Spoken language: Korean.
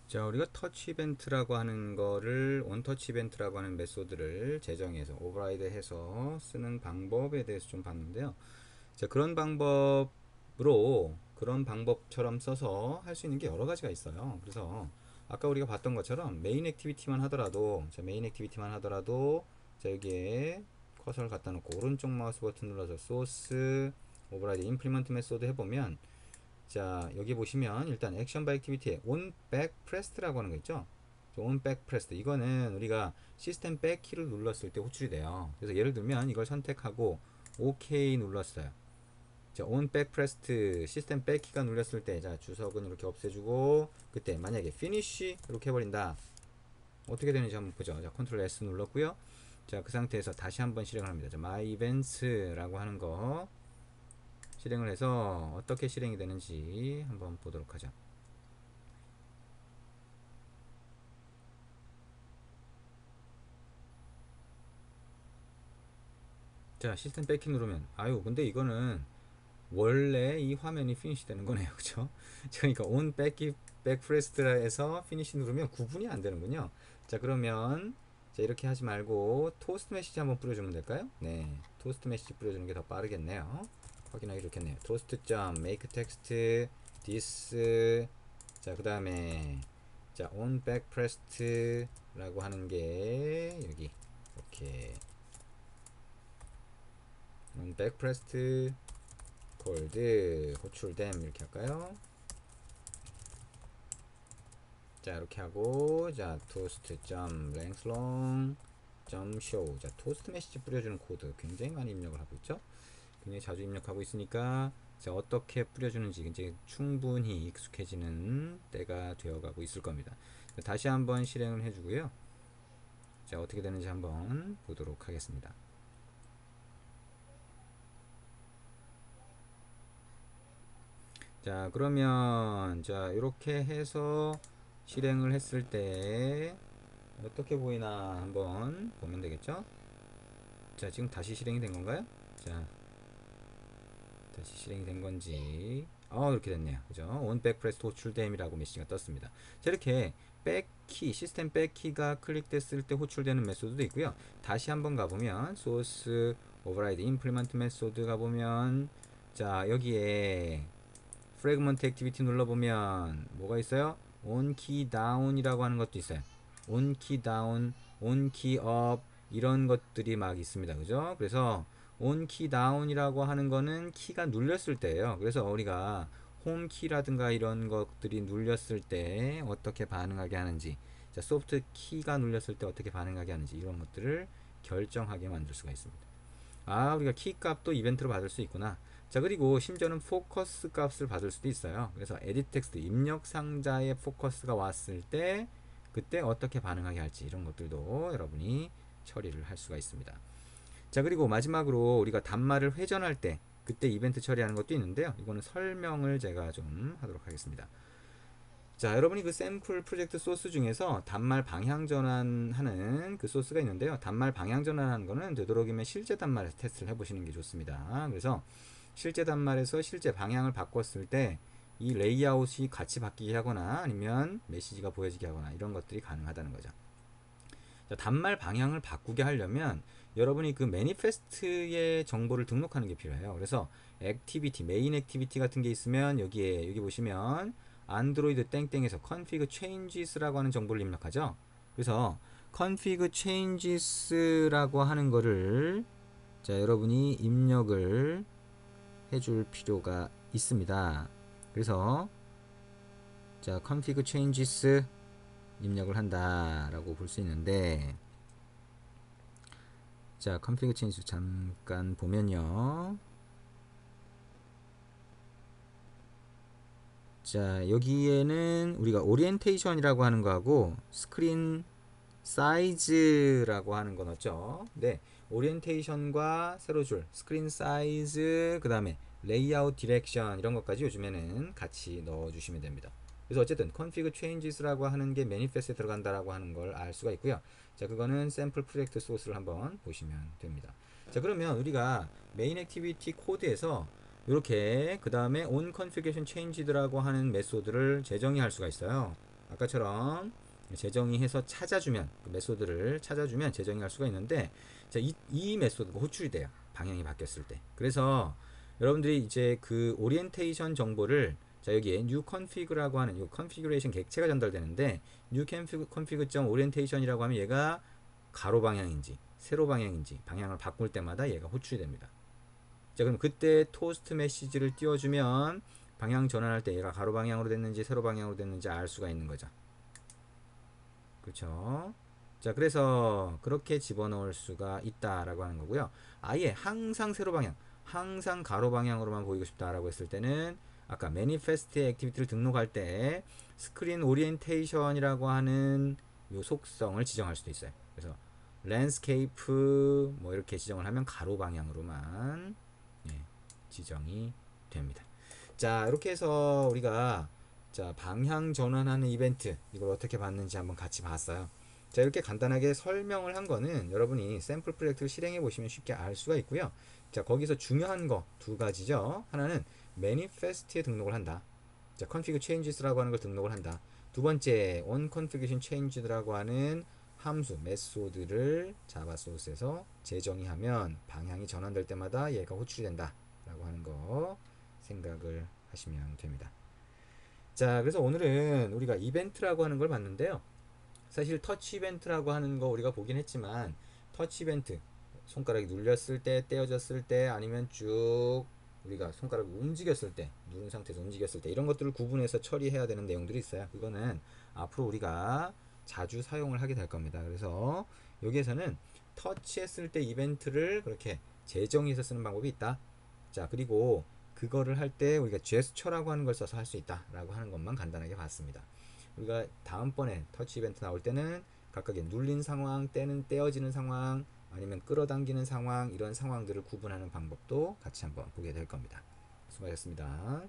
자, 우리가 터치 이벤트라고 하는 거를 온터치 이벤트라고 하는 메소드를 제정해서 오버라이드 해서 쓰는 방법에 대해서 좀 봤는데요. 자, 그런 방법처럼 써서 할 수 있는 게 여러 가지가 있어요. 그래서 아까 우리가 봤던 것처럼 메인 액티비티만 하더라도 자, 여기에 커서를 갖다 놓고 오른쪽 마우스 버튼 눌러서 소스 오버라이드 임플리먼트 메소드 해보면, 자, 여기 보시면 일단 액션 바이 액티비티에 on back pressed라고 하는 거 있죠. on back pressed, 이거는 우리가 시스템 백 키를 눌렀을 때 호출이 돼요. 그래서 예를 들면 이걸 선택하고 OK 눌렀어요. 자, on back pressed 시스템 백 키가 눌렸을 때, 자, 주석은 이렇게 없애주고, 그때 만약에 finish 이렇게 해버린다, 어떻게 되는지 한번 보죠. 자, 컨트롤 S 눌렀고요. 자, 그 상태에서 다시 한번 실행을 합니다. 자, my events라고 하는 거 실행을 해서 어떻게 실행이 되는지 한번 보도록 하죠. 자, 시스템 백키 누르면, 아유, 근데 이거는 원래 이 화면이 피니시 되는 거네요. 그쵸? 그러니까 on back prest에서 피니시 누르면 구분이 안 되는군요. 자, 그러면 자, 이렇게 하지 말고 토스트 메시지 한번 뿌려주면 될까요? 네, 토스트 메시지 뿌려주는 게 더 빠르겠네요. 확인하기 좋겠네요. 토스트 점 make text this, 자, 그 다음에 자, on back prest라고 하는 게 여기 이렇게 on back pressed 콜드 호출됨 이렇게 할까요? 자, 이렇게 하고, 자, toast 점 length long 점 show, 자, 토스트 메시지 뿌려주는 코드 굉장히 많이 입력을 하고 있죠. 굉장히 자주 입력하고 있으니까 자, 어떻게 뿌려주는지 이제 충분히 익숙해지는 때가 되어가고 있을 겁니다. 자, 다시 한번 실행을 해주고요. 자, 어떻게 되는지 한번 보도록 하겠습니다. 자, 그러면 자, 이렇게 해서 실행을 했을 때 어떻게 보이나 한번 보면 되겠죠. 자, 지금 다시 실행이 된 건가요? 자, 다시 실행이 된 건지, 이렇게 됐네요. 그죠? on back press 호출됨이라고 메시지가 떴습니다. 자, 이렇게 백키, 시스템 백키가 클릭됐을 때 호출되는 메소드도 있고요. 다시 한번 가보면 source override implement 메소드 가보면, 자, 여기에 프래그먼트 액티비티 눌러보면 뭐가 있어요? on key down이라고 하는 것도 있어요. on key down, on key up 이런 것들이 막 있습니다. 그죠? 그래서 on key down이라고 하는 거는 키가 눌렸을 때예요. 그래서 우리가 홈 키라든가 이런 것들이 눌렸을 때 어떻게 반응하게 하는지, 자, 소프트 키가 눌렸을 때 어떻게 반응하게 하는지 이런 것들을 결정하게 만들 수가 있습니다. 아, 우리가 키 값도 이벤트로 받을 수 있구나. 자, 그리고 심지어는 포커스 값을 받을 수도 있어요. 그래서 에디트 텍스트 입력 상자에 포커스가 왔을 때 그때 어떻게 반응하게 할지 이런 것들도 여러분이 처리를 할 수가 있습니다. 자, 그리고 마지막으로 우리가 단말을 회전할 때 그때 이벤트 처리하는 것도 있는데요. 이거는 설명을 제가 좀 하도록 하겠습니다. 자, 여러분이 그 샘플 프로젝트 소스 중에서 단말 방향 전환하는 그 소스가 있는데요. 단말 방향 전환하는 거는 되도록이면 실제 단말에서 테스트를 해보시는 게 좋습니다. 그래서 실제 단말에서 실제 방향을 바꿨을 때 이 레이아웃이 같이 바뀌게 하거나 아니면 메시지가 보여지게 하거나 이런 것들이 가능하다는 거죠. 자, 단말 방향을 바꾸게 하려면 여러분이 그 매니페스트의 정보를 등록하는 게 필요해요. 그래서 액티비티, 메인 액티비티 같은 게 있으면 여기 보시면 안드로이드 땡땡에서 config changes라고 하는 정보를 입력하죠. 그래서 config changes라고 하는 거를 자, 여러분이 입력을 해줄 필요가 있습니다. 그래서 자, config changes 입력을 한다라고 볼 수 있는데, 자, config changes 잠깐 보면요. 자, 여기에는 우리가 오리엔테이션이라고 하는 거하고 스크린 사이즈라고 하는 거 넣었죠. 네, 오리엔테이션과 세로줄, 스크린 사이즈, 그 다음에 레이아웃 디렉션 이런 것까지 요즘에는 같이 넣어주시면 됩니다. 그래서 어쨌든 config changes라고 하는 게 매니페스트에 들어간다라고 하는 걸 알 수가 있고요. 자, 그거는 샘플 프로젝트 소스를 한번 보시면 됩니다. 자, 그러면 우리가 메인 액티비티 코드에서 이렇게 그 다음에 on configuration changed라고 하는 메소드를 재정의할 수가 있어요. 아까처럼 재정의해서 찾아주면 그 메소드를 찾아주면 재정의할 수가 있는데 자, 이 메소드가 호출이 돼요. 방향이 바뀌었을 때. 그래서 여러분들이 이제 그 오리엔테이션 정보를 자 여기에 new config라고 하는 이 컨피규레이션 객체가 전달되는데 new config.orientation이라고 하면 얘가 가로 방향인지 세로 방향인지 방향을 바꿀 때마다 얘가 호출이 됩니다. 자 그럼 그때 토스트 메시지를 띄워주면 방향 전환할 때 얘가 가로 방향으로 됐는지 세로 방향으로 됐는지 알 수가 있는 거죠. 그렇죠? 자 그래서 그렇게 집어넣을 수가 있다라고 하는 거고요. 아예 항상 세로 방향 항상 가로 방향으로만 보이고 싶다라고 했을 때는 아까 매니페스트의 액티비티를 등록할 때 스크린 오리엔테이션이라고 하는 요 속성을 지정할 수도 있어요. 그래서 랜스케이프 뭐 이렇게 지정을 하면 가로 방향으로만 예, 지정이 됩니다. 자 이렇게 해서 우리가 자 방향 전환하는 이벤트 이걸 어떻게 봤는지 한번 같이 봤어요. 자 이렇게 간단하게 설명을 한 거는 여러분이 샘플 프로젝트를 실행해 보시면 쉽게 알 수가 있고요. 자 거기서 중요한 거 두 가지죠. 하나는 매니페스트에 등록을 한다. 자 config changes라고 하는 걸 등록을 한다. 두 번째 on configuration changed라고 하는 함수 메소드를 자바 소스에서 재정의하면 방향이 전환될 때마다 얘가 호출이 된다 라고 하는 거 생각을 하시면 됩니다. 자 그래서 오늘은 우리가 이벤트라고 하는 걸 봤는데요. 사실 터치 이벤트라고 하는 거 우리가 보긴 했지만 터치 이벤트 손가락이 눌렸을 때 떼어졌을 때 아니면 쭉 우리가 손가락을 움직였을 때 누른 상태에서 움직였을 때 이런 것들을 구분해서 처리해야 되는 내용들이 있어요. 그거는 앞으로 우리가 자주 사용을 하게 될 겁니다. 그래서 여기에서는 터치했을 때 이벤트를 그렇게 재정의해서 쓰는 방법이 있다. 자 그리고 그거를 할 때 우리가 제스처라고 하는 걸 써서 할 수 있다 라고 하는 것만 간단하게 봤습니다. 우리가 다음번에 터치 이벤트 나올 때는 각각의 눌린 상황, 때는 떼어지는 상황, 아니면 끌어당기는 상황 이런 상황들을 구분하는 방법도 같이 한번 보게 될 겁니다. 수고하셨습니다.